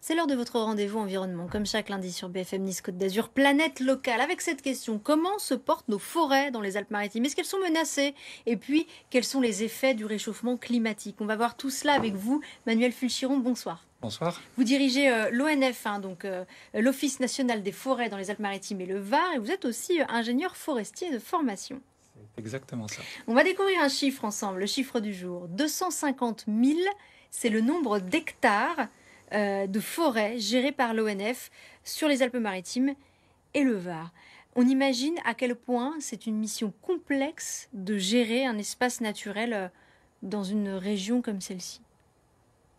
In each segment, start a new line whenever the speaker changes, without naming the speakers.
C'est l'heure de votre rendez-vous environnement, comme chaque lundi sur BFM Nice Côte d'Azur, planète locale, avec cette question: comment se portent nos forêts dans les Alpes-Maritimes? Est-ce qu'elles sont menacées? Et puis, quels sont les effets du réchauffement climatique? On va voir tout cela avec vous. Manuel Fulchiron, bonsoir.
Bonsoir.
Vous dirigez l'ONF, l'Office national des forêts dans les Alpes-Maritimes et le Var, et vous êtes aussi ingénieur forestier de formation.
C'est exactement ça.
On va découvrir un chiffre ensemble, le chiffre du jour. 250 000, c'est le nombre d'hectares de forêts gérées par l'ONF sur les Alpes-Maritimes et le Var. On imagine à quel point c'est une mission complexe de gérer un espace naturel dans une région comme celle-ci.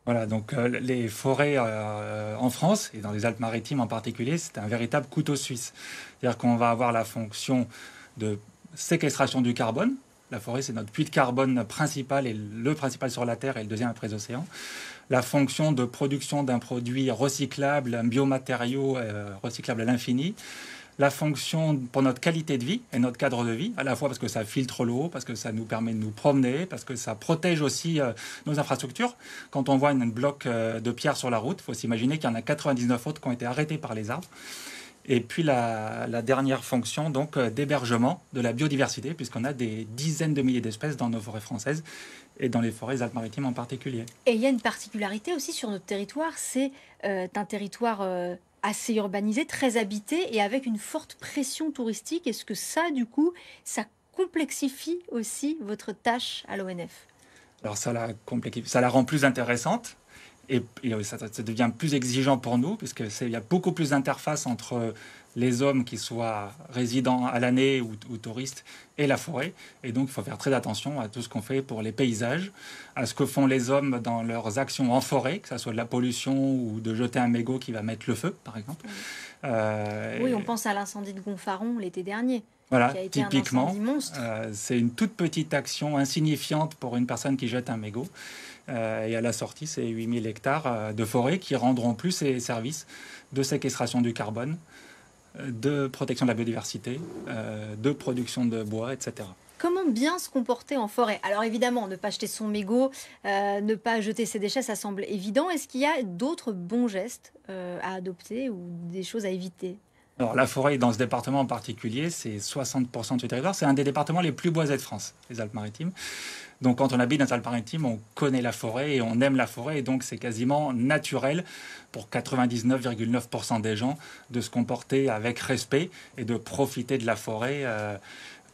Voilà, donc les forêts en France, et dans les Alpes-Maritimes en particulier, c'est un véritable couteau suisse. C'est-à-dire qu'on va avoir la fonction de séquestration du carbone. La forêt, c'est notre puits de carbone principal, et le principal sur la Terre et le deuxième après les océans. La fonction de production d'un produit recyclable, un biomatériau recyclable à l'infini. La fonction pour notre qualité de vie et notre cadre de vie, à la fois parce que ça filtre l'eau, parce que ça nous permet de nous promener, parce que ça protège aussi nos infrastructures. Quand on voit un bloc de pierre sur la route, il faut s'imaginer qu'il y en a 99 autres qui ont été arrêtés par les arbres. Et puis la dernière fonction donc d'hébergement de la biodiversité, puisqu'on a des dizaines de milliers d'espèces dans nos forêts françaises et dans les forêts Alpes-Maritimes en particulier.
Et il y a une particularité aussi sur notre territoire, c'est un territoire assez urbanisé, très habité et avec une forte pression touristique. Est-ce que ça, du coup, ça complexifie aussi votre tâche à l'ONF?
Alors ça la rend plus intéressante. Et ça devient plus exigeant pour nous, puisqu'il y a beaucoup plus d'interfaces entre les hommes qui soient résidents à l'année ou touristes et la forêt. Et donc, il faut faire très attention à tout ce qu'on fait pour les paysages, à ce que font les hommes dans leurs actions en forêt, que ce soit de la pollution ou de jeter un mégot qui va mettre le feu, par exemple.
Oui, on pense à l'incendie de Gonfaron l'été dernier.
Voilà,
qui a été
typiquement,
un incendie monstre.
C'est une toute petite action insignifiante pour une personne qui jette un mégot. Et à la sortie, c'est 8000 hectares de forêt qui rendront plus ces services de séquestration du carbone, de protection de la biodiversité, de production de bois, etc.
Comment bien se comporter en forêt? Alors évidemment, ne pas jeter son mégot, ne pas jeter ses déchets, ça semble évident. Est-ce qu'il y a d'autres bons gestes à adopter ou des choses à éviter?
Alors, la forêt, dans ce département en particulier, c'est 60% de ce territoire. C'est un des départements les plus boisés de France, les Alpes-Maritimes. Donc, quand on habite dans les Alpes-Maritimes, on connaît la forêt et on aime la forêt. Et donc, c'est quasiment naturel pour 99,9% des gens de se comporter avec respect et de profiter de la forêt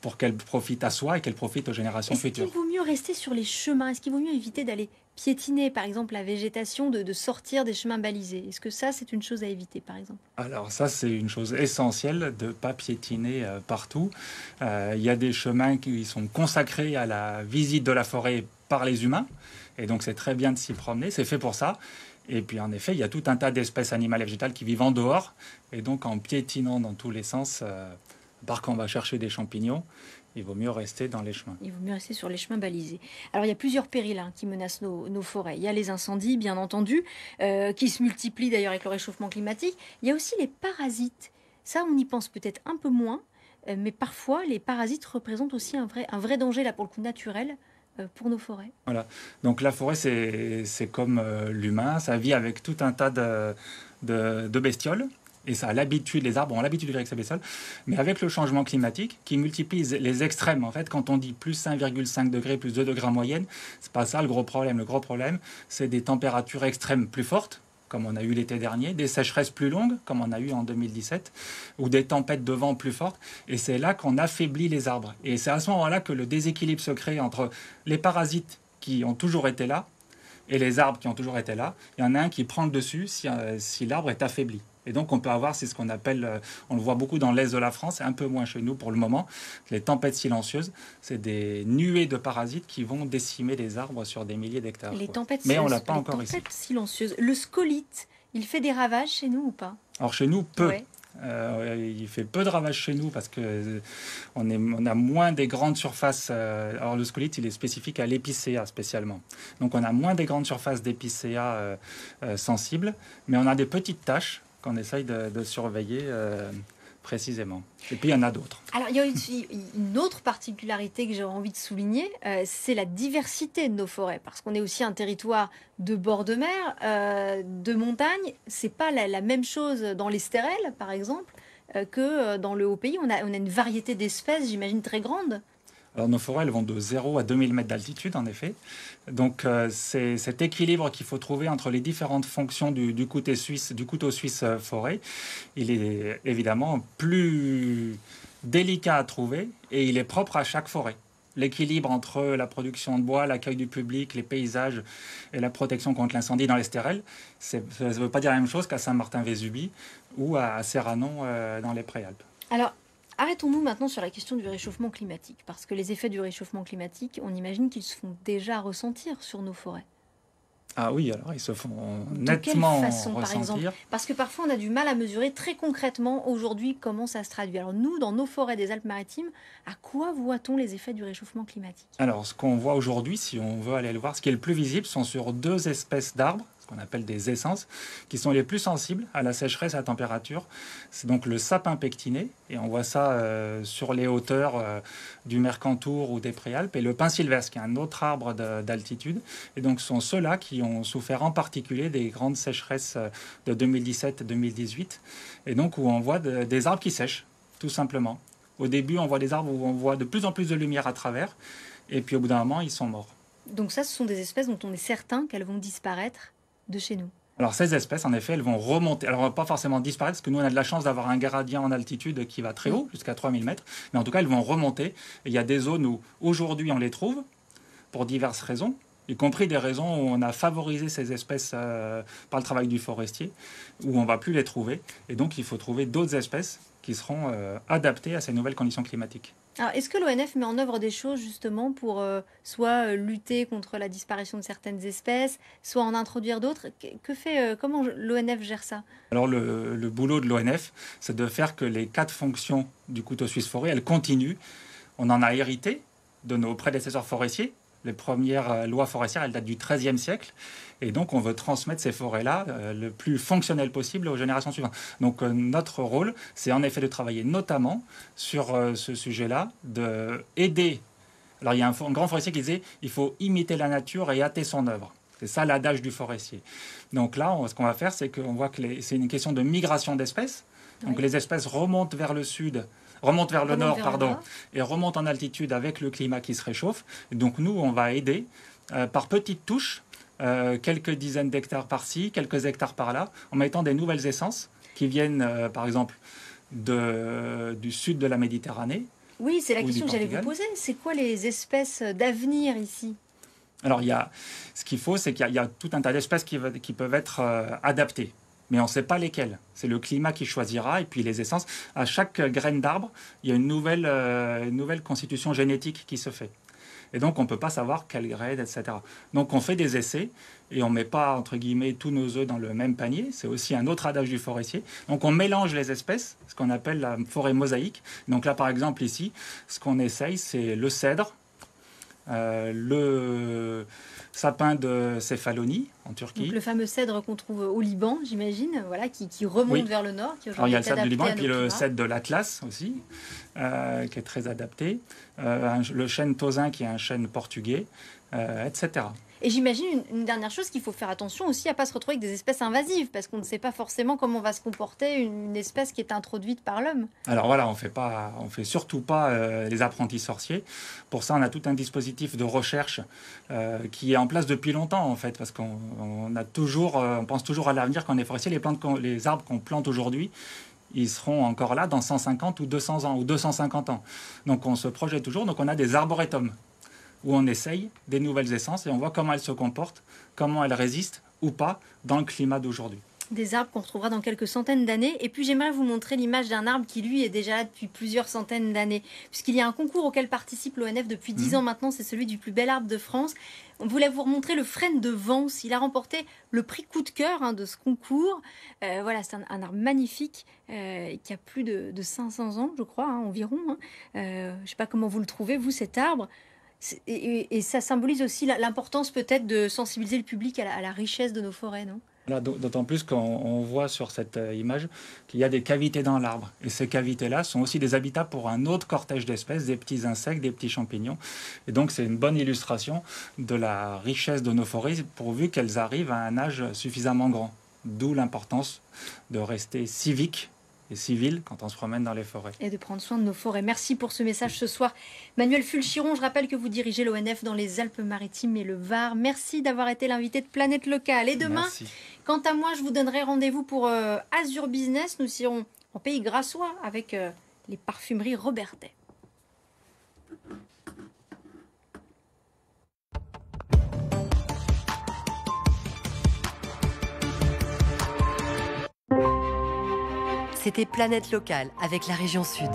pour qu'elle profite à soi et qu'elle profite aux générations futures.
Est-ce qu'il vaut mieux rester sur les chemins? Est-ce qu'il vaut mieux éviter d'aller piétiner, par exemple, la végétation, de sortir des chemins balisés? Est-ce que ça, c'est une chose à éviter, par exemple?
Alors ça, c'est une chose essentielle de ne pas piétiner partout. Il y a des chemins qui sont consacrés à la visite de la forêt par les humains. Et donc, c'est très bien de s'y promener. C'est fait pour ça. Et puis, en effet, il y a tout un tas d'espèces animales et végétales qui vivent en dehors. Et donc, en piétinant dans tous les sens, à part quand on va chercher des champignons, il vaut mieux rester dans les chemins.
Il vaut mieux rester sur les chemins balisés. Alors, il y a plusieurs périls qui menacent nos forêts. Il y a les incendies, bien entendu, qui se multiplient d'ailleurs avec le réchauffement climatique. Il y a aussi les parasites. Ça, on y pense peut-être un peu moins, mais parfois, les parasites représentent aussi un vrai danger, là, pour le coup, naturel, pour nos forêts.
Voilà. Donc, la forêt, c'est comme l'humain. Ça vit avec tout un tas de bestioles. Et ça a l'habitude, les arbres ont l'habitude de vivre avec ces bestioles. Mais avec le changement climatique, qui multiplie les extrêmes, en fait, quand on dit plus 1,5 degrés, plus 2 degrés en moyenne, c'est pas ça le gros problème. Le gros problème, c'est des températures extrêmes plus fortes, comme on a eu l'été dernier, des sécheresses plus longues, comme on a eu en 2017, ou des tempêtes de vent plus fortes. Et c'est là qu'on affaiblit les arbres. Et c'est à ce moment-là que le déséquilibre se crée entre les parasites qui ont toujours été là et les arbres qui ont toujours été là. Il y en a un qui prend le dessus si l'arbre est affaibli. Et donc, on peut avoir, c'est ce qu'on appelle, on le voit beaucoup dans l'est de la France, et un peu moins chez nous pour le moment, les tempêtes silencieuses. C'est des nuées de parasites qui vont décimer les arbres sur des milliers d'hectares. Mais on ne l'a pas encore ici.
Les tempêtes silencieuses. Le scolyte, il fait des ravages chez nous ou pas?
Alors, chez nous, peu.
Ouais.
Il fait peu de ravages chez nous parce qu'on a moins des grandes surfaces. Alors le scolyte, il est spécifique à l'épicéa spécialement. Donc on a moins des grandes surfaces d'épicéa sensibles, mais on a des petites taches qu'on essaye de surveiller précisément. Et puis il y en a d'autres.
Alors, il y a aussi une autre particularité que j'ai envie de souligner, c'est la diversité de nos forêts, parce qu'on est aussi un territoire de bord de mer, de montagne. C'est pas la même chose dans les stérelles, par exemple, que dans le haut pays. On a une variété d'espèces, j'imagine, très grande.
Alors nos forêts, elles vont de 0 à 2000 mètres d'altitude, en effet. Donc c'est cet équilibre qu'il faut trouver entre les différentes fonctions du couteau suisse forêt. Il est évidemment plus délicat à trouver et il est propre à chaque forêt. L'équilibre entre la production de bois, l'accueil du public, les paysages et la protection contre l'incendie dans les stérelles, ça ne veut pas dire la même chose qu'à Saint-Martin-Vésubie ou à Serranon dans les Préalpes.
Alors, arrêtons-nous maintenant sur la question du réchauffement climatique, parce que les effets du réchauffement climatique, on imagine qu'ils se font déjà ressentir sur nos forêts.
Ah oui, alors ils se font
De quelle
nettement
façon, par exemple?
ressentir.
Parce que parfois, on a du mal à mesurer très concrètement aujourd'hui comment ça se traduit. Alors nous, dans nos forêts des Alpes-Maritimes, à quoi voit-on les effets du réchauffement climatique?
Alors, ce qu'on voit aujourd'hui, si on veut aller le voir, ce qui est le plus visible sont sur deux espèces d'arbres, ce qu'on appelle des essences, qui sont les plus sensibles à la sécheresse et à la température. C'est donc le sapin pectiné, et on voit ça sur les hauteurs du Mercantour ou des Préalpes, et le pin sylvestre, qui est un autre arbre d'altitude. Et donc, ce sont ceux-là qui ont souffert en particulier des grandes sécheresses de 2017-2018, et donc où on voit des arbres qui sèchent, tout simplement. Au début, on voit des arbres où on voit de plus en plus de lumière à travers, et puis au bout d'un moment, ils sont morts.
Donc ça, ce sont des espèces dont on est certain qu'elles vont disparaître de chez nous.
Alors ces espèces, en effet, elles vont remonter. Alors, elles ne vont pas forcément disparaître, parce que nous, on a de la chance d'avoir un gradient en altitude qui va très haut, jusqu'à 3000 mètres. Mais en tout cas, elles vont remonter. Et il y a des zones où, aujourd'hui, on les trouve, pour diverses raisons, y compris des raisons où on a favorisé ces espèces par le travail du forestier, où on ne va plus les trouver. Et donc, il faut trouver d'autres espèces qui seront adaptées à ces nouvelles conditions climatiques.
Alors, est-ce que l'ONF met en œuvre des choses justement pour soit lutter contre la disparition de certaines espèces, soit en introduire d'autres? Comment l'ONF gère ça?
Alors le boulot de l'ONF, c'est de faire que les 4 fonctions du couteau suisse forêt, elles continuent. On en a hérité de nos prédécesseurs forestiers. Les premières lois forestières, elles datent du XIIIe siècle. Et donc, on veut transmettre ces forêts-là le plus fonctionnel possible aux générations suivantes. Donc, notre rôle, c'est en effet de travailler notamment sur ce sujet-là, d'aider. Alors, il y a un grand forestier qui disait il faut imiter la nature et hâter son œuvre. C'est ça l'adage du forestier. Donc là, ce qu'on va faire, c'est qu'on voit que c'est une question de migration d'espèces. Donc, les espèces remontent vers le sud, remontent vers le nord, et remontent en altitude avec le climat qui se réchauffe. Et donc, nous, on va aider par petites touches, quelques dizaines d'hectares par-ci, quelques hectares par-là, en mettant des nouvelles essences qui viennent, par exemple, du sud de la Méditerranée.
Oui, c'est la question que j'allais vous poser. C'est quoi les espèces d'avenir ici?
Alors, ce qu'il faut, c'est qu'il y a tout un tas d'espèces qui peuvent être adaptées. Mais on ne sait pas lesquelles. C'est le climat qui choisira. Et puis les essences, à chaque graine d'arbre, il y a une nouvelle constitution génétique qui se fait. Et donc, on ne peut pas savoir quelle graine, etc. Donc, on fait des essais et on ne met pas, entre guillemets, tous nos œufs dans le même panier. C'est aussi un autre adage du forestier. Donc, on mélange les espèces, ce qu'on appelle la forêt mosaïque. Donc là, par exemple, ici, ce qu'on essaye, c'est le cèdre, le sapin de Céphalonie en Turquie.
Donc le fameux cèdre qu'on trouve au Liban, j'imagine, voilà, qui remonte vers le nord.
Alors il y a le cèdre du Liban et puis le cèdre de l'Atlas aussi, qui est très adapté. Le chêne tausin qui est un chêne portugais, etc.
Et j'imagine une dernière chose, qu'il faut faire attention aussi à ne pas se retrouver avec des espèces invasives, parce qu'on ne sait pas forcément comment va se comporter une espèce qui est introduite par l'homme.
Alors voilà, on fait surtout pas les apprentis sorciers. Pour ça, on a tout un dispositif de recherche qui est en place depuis longtemps, en fait, parce qu'on pense toujours à l'avenir quand on est forestier. Les arbres qu'on plante aujourd'hui, ils seront encore là dans 150 ou 200 ans, ou 250 ans. Donc on se projette toujours, donc on a des arboretums, où on essaye des nouvelles essences et on voit comment elles se comportent, comment elles résistent ou pas dans le climat d'aujourd'hui.
Des arbres qu'on retrouvera dans quelques centaines d'années. Et puis j'aimerais vous montrer l'image d'un arbre qui, lui, est déjà là depuis plusieurs centaines d'années. Puisqu'il y a un concours auquel participe l'ONF depuis 10 ans maintenant, c'est celui du plus bel arbre de France. On voulait vous remontrer le frêne de Vence. Il a remporté le prix coup de cœur de ce concours. Voilà, c'est un arbre magnifique qui a plus de 500 ans, je crois, environ. Je ne sais pas comment vous le trouvez, vous, cet arbre. Et ça symbolise aussi l'importance peut-être de sensibiliser le public à la richesse de nos forêts, non ?
Là, d'autant plus qu'on voit sur cette image qu'il y a des cavités dans l'arbre. Et ces cavités-là sont aussi des habitats pour un autre cortège d'espèces, des petits insectes, des petits champignons. Et donc c'est une bonne illustration de la richesse de nos forêts, pourvu qu'elles arrivent à un âge suffisamment grand. D'où l'importance de rester civique et civil quand on se promène dans les forêts.
Et de prendre soin de nos forêts. Merci pour ce message ce soir. Manuel Fulchiron, je rappelle que vous dirigez l'ONF dans les Alpes-Maritimes et le Var. Merci d'avoir été l'invité de Planète Locale. Et demain,
Merci.
Quant à moi, je vous donnerai rendez-vous pour Azur Business. Nous irons en pays grassois avec les parfumeries Robertet.
C'était Planète Locale avec la région Sud.